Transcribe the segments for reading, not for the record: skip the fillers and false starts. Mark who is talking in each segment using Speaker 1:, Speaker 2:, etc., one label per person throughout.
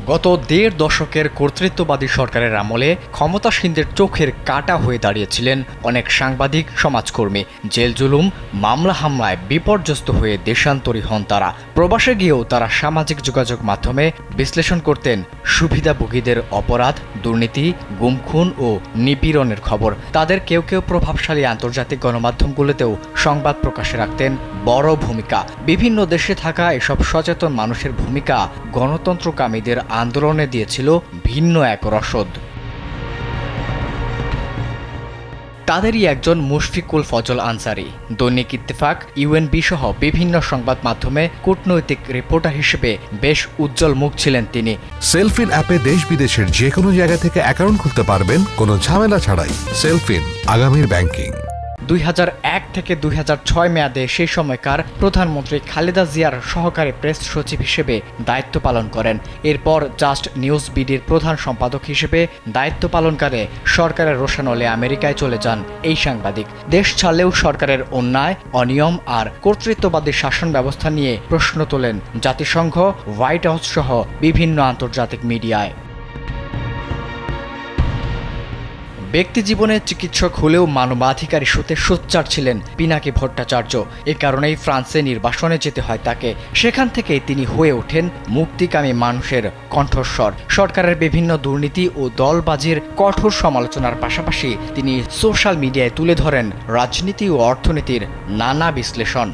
Speaker 1: গত দেড় দশকের কর্তৃত্ববাদী সরকারের আমলে ক্ষমতাসীনদের চোখের কাঁটা হয়ে দাঁড়িয়েছিলেন অনেক সাংবাদিক, সমাজকর্মী। জেল জুলুম, মামলা হামলায় বিপর্যস্ত হয়ে দেশান্তরী হন তারা। প্রবাসে গিয়েও তারা সামাজিক যোগাযোগ মাধ্যমে বিশ্লেষণ করতেন সুবিধাভোগীদের অপরাধ, দুর্নীতি, গুম-খুন ও নিপীড়নের খবর। তাদের কেউ কেউ প্রভাবশালী আন্তর্জাতিক গণমাধ্যমগুলোতেও সংবাদ প্রকাশে রাখতেন বড় ভূমিকা। বিভিন্ন দেশে থাকা এসব সচেতন মানুষের ভূমিকা গণতন্ত্রকামীদের আন্দোলনে দিয়েছিল ভিন্ন এক রসদ। তাদেরই একজন মুশফিকুল ফজল আনসারি। দৈনিক ইত্তেফাক, ইউএনবি সহ বিভিন্ন সংবাদ মাধ্যমে কূটনৈতিক রিপোর্টার হিসেবে বেশ উজ্জ্বল মুখ ছিলেন তিনি।
Speaker 2: সেলফিন অ্যাপে দেশ বিদেশের যে কোনো জায়গা থেকে অ্যাকাউন্ট খুলতে পারবেন কোনো ঝামেলা ছাড়াই। সেলফিন, আগামীর ব্যাংকিং।
Speaker 1: 2001 থেকে 2006 মেয়াদে সেই সময়কার প্রধানমন্ত্রী খালেদা জিয়ার সহকারী প্রেস সচিব হিসেবে দায়িত্ব পালন করেন। এরপর জাস্ট নিউজ বিডির প্রধান সম্পাদক হিসেবে দায়িত্ব পালনকালে সরকারের রোশানলে আমেরিকায় চলে যান এই সাংবাদিক। দেশ ছাড়লেও সরকারের অন্যায়, অনিয়ম আর কর্তৃত্ববাদী শাসন ব্যবস্থা নিয়ে প্রশ্ন তোলেন জাতিসংঘ, হোয়াইট হাউস সহ বিভিন্ন আন্তর্জাতিক মিডিয়ায়। ব্যক্তিজীবনে চিকিৎসক হলেও মানবাধিকার ইস্যুতে সোচ্চার ছিলেন পিনাকি ভট্টাচার্য। এ কারণেই ফ্রান্সে নির্বাসনে যেতে হয় তাকে। সেখান থেকেই তিনি হয়ে ওঠেন মুক্তিকামী মানুষের কণ্ঠস্বর। সরকারের বিভিন্ন দুর্নীতি ও দলবাজির কঠোর সমালোচনার পাশাপাশি তিনি সোশ্যাল মিডিয়ায় তুলে ধরেন রাজনীতি ও অর্থনীতির নানা বিশ্লেষণ।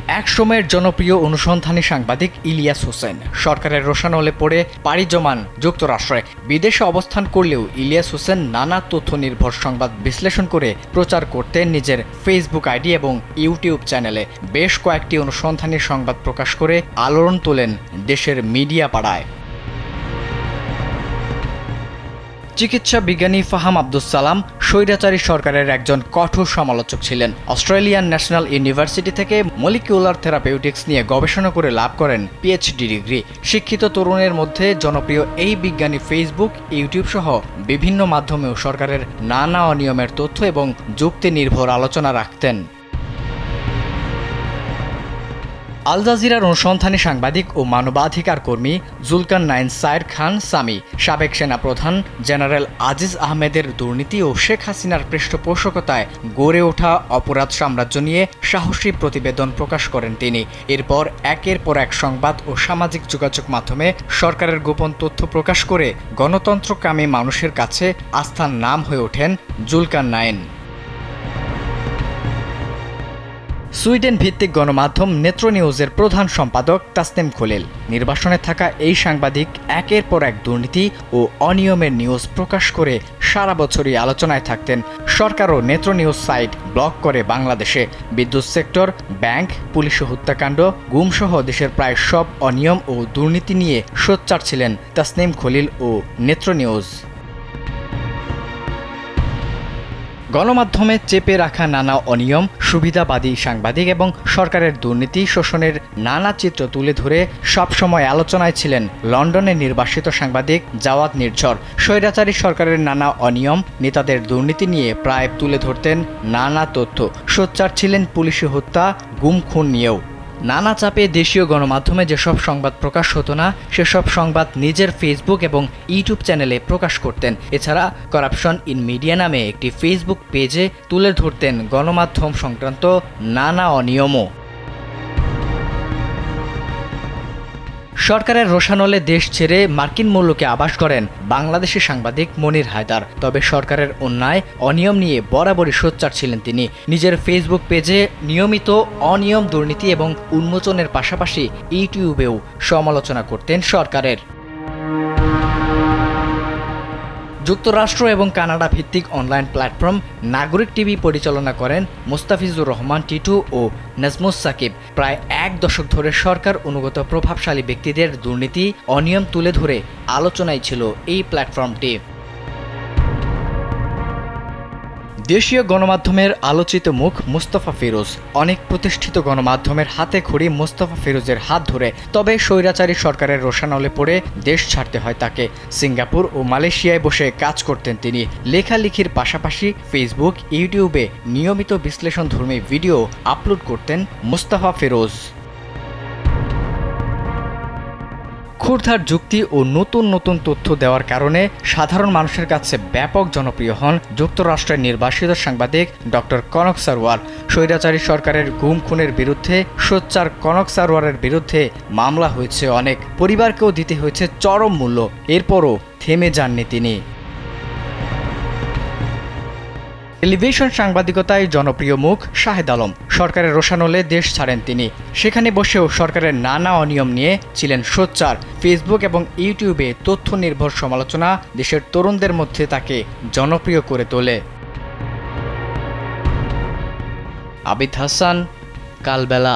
Speaker 1: একসময়ের জনপ্রিয় অনুসন্ধানী সাংবাদিক ইলিয়াস হোসেন সরকারের রোশানলে পড়ে পাড়ি জমান যুক্তরাষ্ট্রে। বিদেশে অবস্থান করলেও ইলিয়াস হোসেন নানা তথ্য নির্ভর সংবাদ বিশ্লেষণ করে প্রচার করতেন নিজের ফেসবুক আইডি এবং ইউটিউব চ্যানেলে। বেশ কয়েকটি অনুসন্ধানী সংবাদ প্রকাশ করে আলোড়ন তোলেন দেশের মিডিয়া পাড়ায়। চিকিৎসা বিজ্ঞানী ফাহাম আব্দুস সালাম স্বৈরাচারী সরকারের একজন কঠোর সমালোচক ছিলেন। অস্ট্রেলিয়ান ন্যাশনাল ইউনিভার্সিটি থেকে মলিকিউলার থেরাপিউটিক্স নিয়ে গবেষণা করে লাভ করেন পিএইচডি ডিগ্রি। শিক্ষিত তরুণের মধ্যে জনপ্রিয় এই বিজ্ঞানী ফেসবুক, ইউটিউব সহ বিভিন্ন মাধ্যমেও সরকারের নানা অনিয়মের তথ্য এবং যুক্তি নির্ভর আলোচনা রাখতেন। আল জাজিরার অনুসন্ধানী সাংবাদিক ও মানবাধিকার কর্মী জুলকারনাইন সায়ের খান সামি সাবেক সেনাপ্রধান জেনারেল আজিজ আহমেদের দুর্নীতি ও শেখ হাসিনার পৃষ্ঠপোষকতায় গড়ে ওঠা অপরাধ সাম্রাজ্য নিয়ে সাহসী প্রতিবেদন প্রকাশ করেন তিনি। এরপর একের পর এক সংবাদ ও সামাজিক যোগাযোগ মাধ্যমে সরকারের গোপন তথ্য প্রকাশ করে গণতন্ত্রকামী মানুষের কাছে আস্থার নাম হয়ে ওঠেন জুলকারনাইন। সুইডেন ভিত্তিক গণমাধ্যম নেত্র নিউজের প্রধান সম্পাদক তাসনিম খলিল। নির্বাসনে থাকা এই সাংবাদিক একের পর এক দুর্নীতি ও অনিয়মের নিউজ প্রকাশ করে সারা বছরই আলোচনায় থাকতেন। সরকারও নেত্র নিউজ সাইট ব্লক করে বাংলাদেশে। বিদ্যুৎ সেক্টর, ব্যাংক, পুলিশ হত্যাকাণ্ড, গুমসহ দেশের প্রায় সব অনিয়ম ও দুর্নীতি নিয়ে সোচ্চার ছিলেন তাসনিম খলিল ও নেত্র নিউজ। গণমাধ্যমে চেপে রাখা নানা অনিয়ম, সুবিধাবাদী সাংবাদিক এবং সরকারের দুর্নীতি শোষণের নানা চিত্র তুলে ধরে সবসময় আলোচনায় ছিলেন লন্ডনে নির্বাসিত সাংবাদিক জাওয়াদ নির্ঝর। স্বৈরাচারী সরকারের নানা অনিয়ম, নেতাদের দুর্নীতি নিয়ে প্রায় তুলে ধরতেন নানা তথ্য। সোচ্চার ছিলেন পুলিশি হত্যা, গুম-খুন নিয়েও। নানা চাপে দেশীয় গণমাধ্যমে যেসব সংবাদ প্রকাশ হতো না, সেসব সংবাদ নিজের ফেসবুক এবং ইউটিউব চ্যানেলে প্রকাশ করতেন। এছাড়া করাপশন ইন মিডিয়া নামে একটি ফেসবুক পেজে তুলে ধরতেন গণমাধ্যম সংক্রান্ত নানা অনিয়মও। সরকারের রোশানলে দেশ ছেড়ে মার্কিন মুলুকে আবাস করেন বাংলাদেশি সাংবাদিক মনির হায়দার। তবে সরকারের অন্যায়, অনিয়ম নিয়ে বরাবরই সোচ্চার ছিলেন তিনি। নিজের ফেসবুক পেজে নিয়মিত অনিয়ম, দুর্নীতি এবং উন্মোচনের পাশাপাশি ইউটিউবেও সমালোচনা করতেন সরকারের। যুক্তরাষ্ট্র এবং কানাডা ভিত্তিক অনলাইন প্ল্যাটফর্ম নাগরিক টিভি পরিচালনা করেন মোস্তাফিজুর রহমান টিটু ও নাজমুস সাকিব। প্রায় এক দশক ধরে সরকার অনুগত প্রভাবশালী ব্যক্তিদের দুর্নীতি, অনিয়ম তুলে ধরে আলোচনায় ছিল এই প্ল্যাটফর্মটি। দেশীয় গণমাধ্যমের আলোচিত মুখ মুস্তাফা ফিরোজ। অনেক প্রতিষ্ঠিত গণমাধ্যমের হাতে খড়ি মুস্তাফা ফিরোজের হাত ধরে। তবে স্বৈরাচারী সরকারের রোশানলে পড়ে দেশ ছাড়তে হয় তাকে। সিঙ্গাপুর ও মালয়েশিয়ায় বসে কাজ করতেন তিনি। লেখালেখির পাশাপাশি ফেসবুক, ইউটিউবে নিয়মিত বিশ্লেষণধর্মী ভিডিও আপলোড করতেন মুস্তাফা ফিরোজ। ক্ষুরধার যুক্তি ও নতুন নতুন তথ্য দেওয়ার কারণে সাধারণ মানুষের কাছে ব্যাপক জনপ্রিয় হন যুক্তরাষ্ট্রের নির্বাসিত সাংবাদিক ডক্টর কনক সারওয়ার। স্বৈরাচারী সরকারের গুম খুনের বিরুদ্ধে সোচ্চার কনক সারওয়ারের বিরুদ্ধে মামলা হয়েছে অনেক, পরিবারকেও দিতে হয়েছে চরম মূল্য, এরপরও থেমে যাননি তিনি। টেলিভিশন সাংবাদিকতায় জনপ্রিয় মুখ শাহেদ আলম। সরকারের রোষানলে দেশ ছাড়েন তিনি। সেখানে বসেও সরকারের নানা অনিয়ম নিয়ে ছিলেন সোচ্চার। ফেসবুক এবং ইউটিউবে তথ্য নির্ভর সমালোচনা দেশের তরুণদের মধ্যে তাকে জনপ্রিয় করে তোলে। আবিদ হাসান, কালবেলা।